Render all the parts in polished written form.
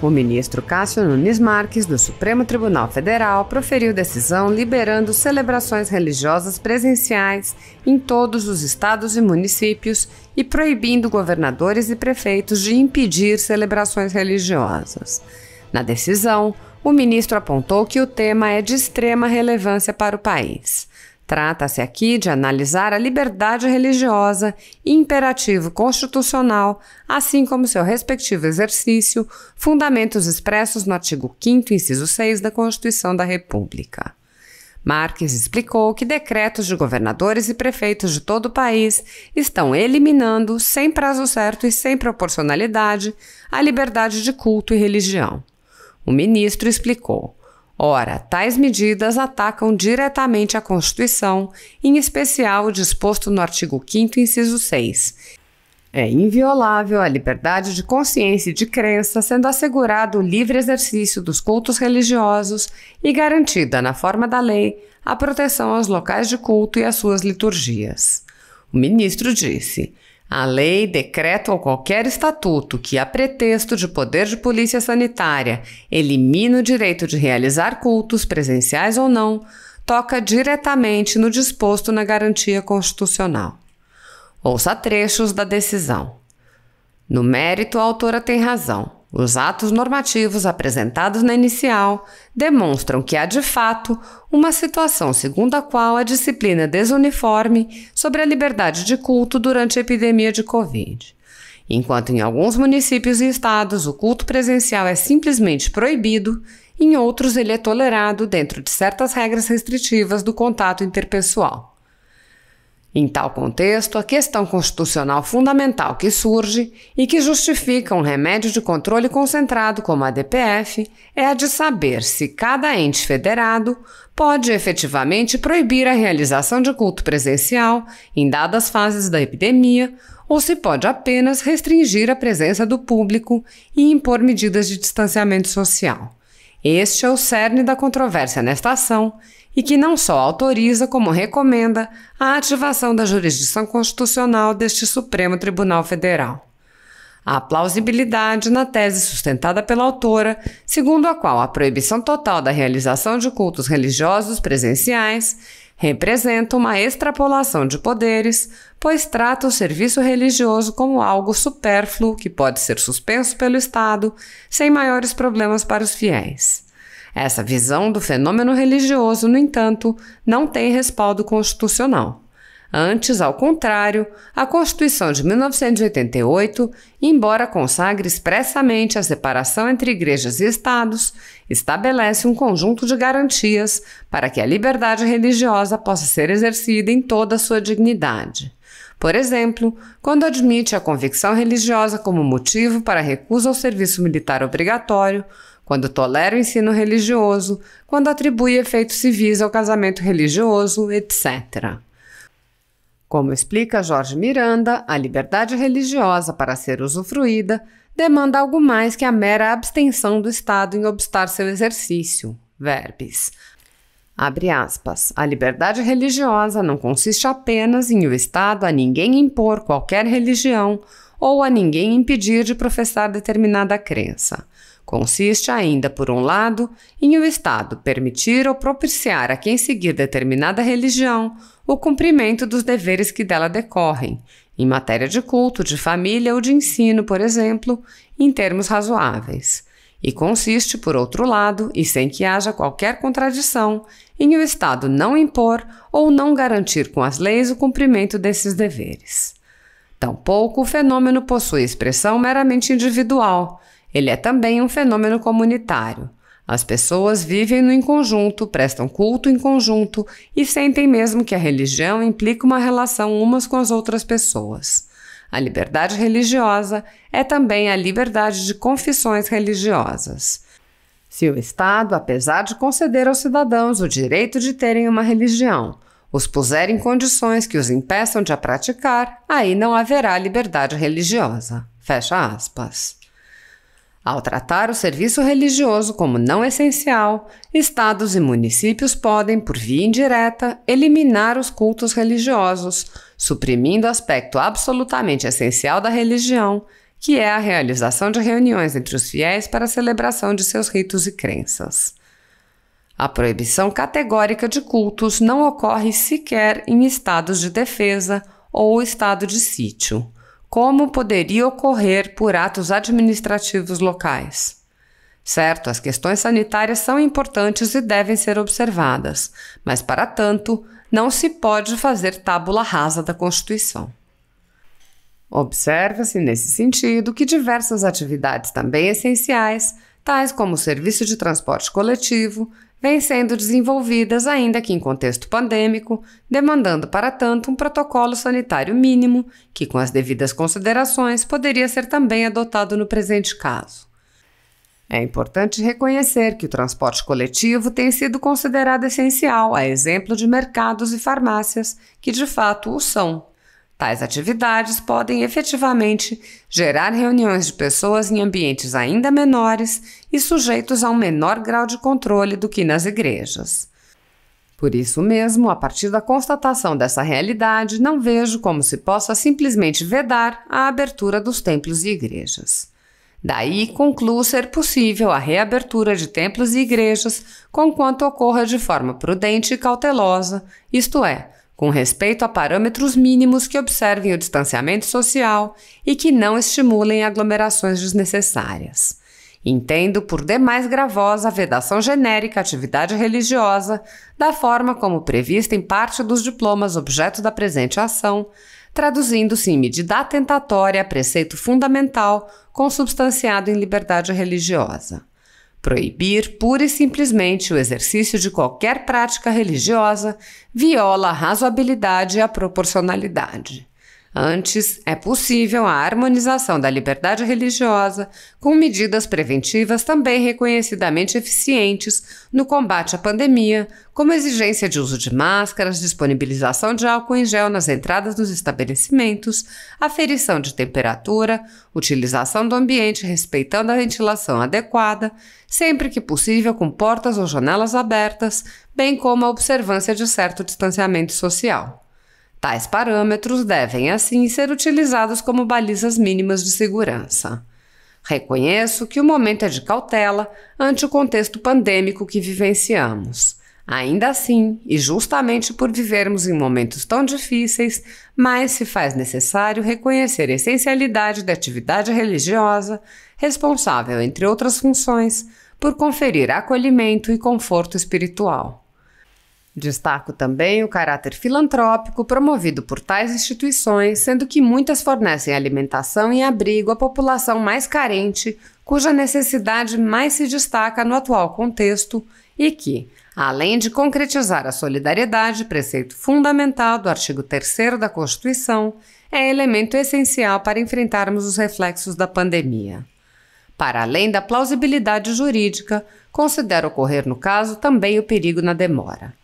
O ministro Cássio Nunes Marques, do Supremo Tribunal Federal, proferiu decisão liberando celebrações religiosas presenciais em todos os estados e municípios e proibindo governadores e prefeitos de impedir celebrações religiosas. Na decisão, o ministro apontou que o tema é de extrema relevância para o país. Trata-se aqui de analisar a liberdade religiosa, imperativo constitucional, assim como seu respectivo exercício, fundamentos expressos no artigo 5º, inciso 6 da Constituição da República. Marques explicou que decretos de governadores e prefeitos de todo o país estão eliminando, sem prazo certo e sem proporcionalidade, a liberdade de culto e religião. O ministro explicou: ora, tais medidas atacam diretamente a Constituição, em especial o disposto no artigo 5º, inciso 6. É inviolável a liberdade de consciência e de crença, sendo assegurado o livre exercício dos cultos religiosos e garantida, na forma da lei, a proteção aos locais de culto e às suas liturgias. O ministro disse: a lei, decreto ou qualquer estatuto que, a pretexto de poder de polícia sanitária, elimine o direito de realizar cultos, presenciais ou não, toca diretamente no disposto na garantia constitucional. Ouça trechos da decisão. No mérito, a autora tem razão. Os atos normativos apresentados na inicial demonstram que há, de fato, uma situação segundo a qual a disciplina é desuniforme sobre a liberdade de culto durante a epidemia de Covid. Enquanto em alguns municípios e estados o culto presencial é simplesmente proibido, em outros ele é tolerado dentro de certas regras restritivas do contato interpessoal. Em tal contexto, a questão constitucional fundamental que surge e que justifica um remédio de controle concentrado como a DPF é a de saber se cada ente federado pode efetivamente proibir a realização de culto presencial em dadas fases da epidemia ou se pode apenas restringir a presença do público e impor medidas de distanciamento social. Este é o cerne da controvérsia nesta ação e que não só autoriza, como recomenda, a ativação da jurisdição constitucional deste Supremo Tribunal Federal. Há plausibilidade na tese sustentada pela autora, segundo a qual a proibição total da realização de cultos religiosos presenciais representa uma extrapolação de poderes, pois trata o serviço religioso como algo supérfluo que pode ser suspenso pelo Estado sem maiores problemas para os fiéis. Essa visão do fenômeno religioso, no entanto, não tem respaldo constitucional. Antes, ao contrário, a Constituição de 1988, embora consagre expressamente a separação entre igrejas e estados, estabelece um conjunto de garantias para que a liberdade religiosa possa ser exercida em toda a sua dignidade. Por exemplo, quando admite a convicção religiosa como motivo para a recusa ao serviço militar obrigatório, quando tolera o ensino religioso, quando atribui efeitos civis ao casamento religioso, etc. Como explica Jorge Miranda, a liberdade religiosa, para ser usufruída, demanda algo mais que a mera abstenção do Estado em obstar seu exercício. Verbis. Abre aspas. A liberdade religiosa não consiste apenas em o Estado a ninguém impor qualquer religião ou a ninguém impedir de professar determinada crença. Consiste ainda, por um lado, em o Estado permitir ou propiciar a quem seguir determinada religião o cumprimento dos deveres que dela decorrem, em matéria de culto, de família ou de ensino, por exemplo, em termos razoáveis. E consiste, por outro lado, e sem que haja qualquer contradição, em o Estado não impor ou não garantir com as leis o cumprimento desses deveres. Tampouco o fenômeno possui expressão meramente individual. Ele é também um fenômeno comunitário. As pessoas vivem no em conjunto, prestam culto em conjunto e sentem mesmo que a religião implica uma relação umas com as outras pessoas. A liberdade religiosa é também a liberdade de confissões religiosas. Se o Estado, apesar de conceder aos cidadãos o direito de terem uma religião, os puser em condições que os impeçam de a praticar, aí não haverá liberdade religiosa. Fecha aspas. Ao tratar o serviço religioso como não essencial, estados e municípios podem, por via indireta, eliminar os cultos religiosos, suprimindo o aspecto absolutamente essencial da religião, que é a realização de reuniões entre os fiéis para a celebração de seus ritos e crenças. A proibição categórica de cultos não ocorre sequer em estados de defesa ou estado de sítio, como poderia ocorrer por atos administrativos locais. Certo, as questões sanitárias são importantes e devem ser observadas, mas, para tanto, não se pode fazer tábula rasa da Constituição. Observa-se, nesse sentido, que diversas atividades também essenciais, tais como o serviço de transporte coletivo, vêm sendo desenvolvidas, ainda que em contexto pandêmico, demandando, para tanto, um protocolo sanitário mínimo, que, com as devidas considerações, poderia ser também adotado no presente caso. É importante reconhecer que o transporte coletivo tem sido considerado essencial, a exemplo de mercados e farmácias, que de fato o são. Tais atividades podem efetivamente gerar reuniões de pessoas em ambientes ainda menores e sujeitos a um menor grau de controle do que nas igrejas. Por isso mesmo, a partir da constatação dessa realidade, não vejo como se possa simplesmente vedar a abertura dos templos e igrejas. Daí concluo ser possível a reabertura de templos e igrejas, conquanto ocorra de forma prudente e cautelosa, isto é, com respeito a parâmetros mínimos que observem o distanciamento social e que não estimulem aglomerações desnecessárias. Entendo por demais gravosa a vedação genérica à atividade religiosa, da forma como prevista em parte dos diplomas objeto da presente ação, traduzindo-se em medida atentatória a preceito fundamental consubstanciado em liberdade religiosa. Proibir pura e simplesmente o exercício de qualquer prática religiosa viola a razoabilidade e a proporcionalidade. Antes, é possível a harmonização da liberdade religiosa com medidas preventivas também reconhecidamente eficientes no combate à pandemia, como exigência de uso de máscaras, disponibilização de álcool em gel nas entradas dos estabelecimentos, aferição de temperatura, utilização do ambiente respeitando a ventilação adequada, sempre que possível com portas ou janelas abertas, bem como a observância de certo distanciamento social. Tais parâmetros devem, assim, ser utilizados como balizas mínimas de segurança. Reconheço que o momento é de cautela ante o contexto pandêmico que vivenciamos. Ainda assim, e justamente por vivermos em momentos tão difíceis, mais se faz necessário reconhecer a essencialidade da atividade religiosa, responsável, entre outras funções, por conferir acolhimento e conforto espiritual. Destaco também o caráter filantrópico promovido por tais instituições, sendo que muitas fornecem alimentação e abrigo à população mais carente, cuja necessidade mais se destaca no atual contexto e que, além de concretizar a solidariedade, preceito fundamental do artigo 3º da Constituição, é elemento essencial para enfrentarmos os reflexos da pandemia. Para além da plausibilidade jurídica, considero ocorrer no caso também o perigo na demora.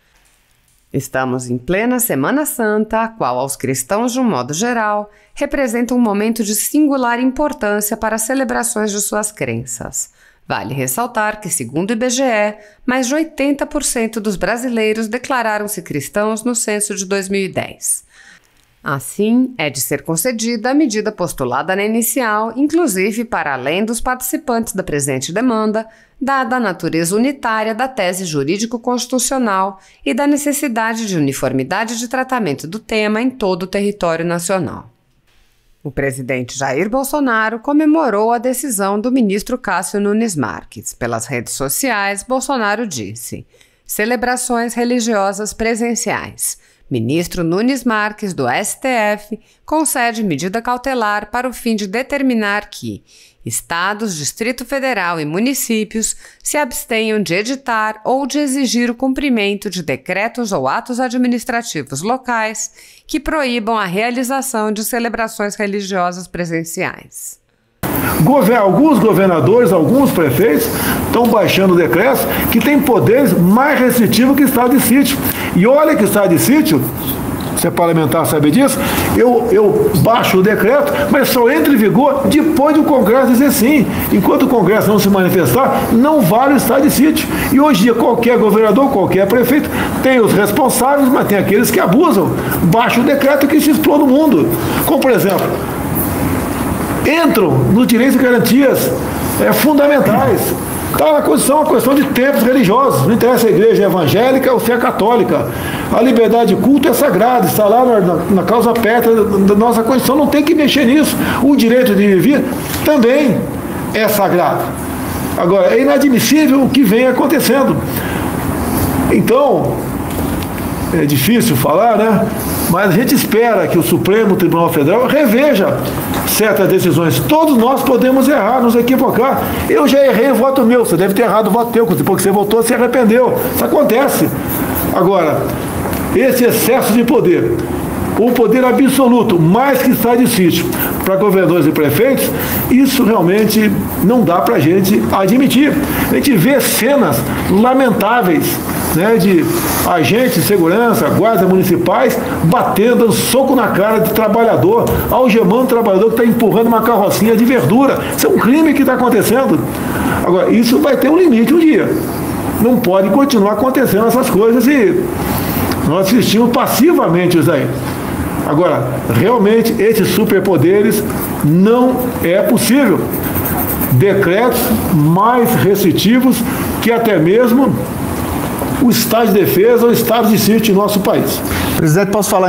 Estamos em plena Semana Santa, a qual, aos cristãos de um modo geral, representa um momento de singular importância para as celebrações de suas crenças. Vale ressaltar que, segundo o IBGE, mais de 80% dos brasileiros declararam-se cristãos no censo de 2010. Assim, é de ser concedida a medida postulada na inicial, inclusive para além dos participantes da presente demanda, dada a natureza unitária da tese jurídico-constitucional e da necessidade de uniformidade de tratamento do tema em todo o território nacional. O presidente Jair Bolsonaro comemorou a decisão do ministro Cássio Nunes Marques. Pelas redes sociais, Bolsonaro disse: celebrações religiosas presenciais. Ministro Nunes Marques, do STF, concede medida cautelar para o fim de determinar que Estados, Distrito Federal e municípios se abstenham de editar ou de exigir o cumprimento de decretos ou atos administrativos locais que proíbam a realização de celebrações religiosas presenciais. Alguns governadores, alguns prefeitos estão baixando decretos que têm poderes mais restritivos que o estado de sítio. E olha que o estado de sítio, você parlamentar sabe disso, eu baixo o decreto, mas só entra em vigor depois do Congresso dizer sim. Enquanto o Congresso não se manifestar, não vale o estado de sítio. E hoje em dia qualquer governador, qualquer prefeito, tem os responsáveis, mas tem aqueles que abusam. Baixa o decreto que se explode no mundo. Como, por exemplo, entram nos direitos e garantias fundamentais. Está na Constituição uma questão de tempos religiosos. Não interessa se a igreja é evangélica ou se é católica. A liberdade de culto é sagrada, está lá na causa pétrea da nossa Constituição. Não tem que mexer nisso. O direito de viver também é sagrado. Agora, é inadmissível o que vem acontecendo. Então, é difícil falar, né? Mas a gente espera que o Supremo Tribunal Federal reveja certas decisões. Todos nós podemos errar, nos equivocar. Eu já errei o voto meu, você deve ter errado o voto teu, porque você votou, se arrependeu. Isso acontece. Agora, esse excesso de poder, o poder absoluto, mais que está de sítio, para governadores e prefeitos, isso realmente não dá para a gente admitir. A gente vê cenas lamentáveis, né, de agentes de segurança, guardas municipais, batendo, dando soco na cara de trabalhador, algemando o trabalhador que está empurrando uma carrocinha de verdura. Isso é um crime que está acontecendo. Agora, isso vai ter um limite um dia. Não pode continuar acontecendo essas coisas e nós assistimos passivamente isso aí. Agora, realmente, esses superpoderes não é possível. Decretos mais restritivos que até mesmo o estado de defesa ou o estado de sítio em nosso país. Presidente, posso falar ainda?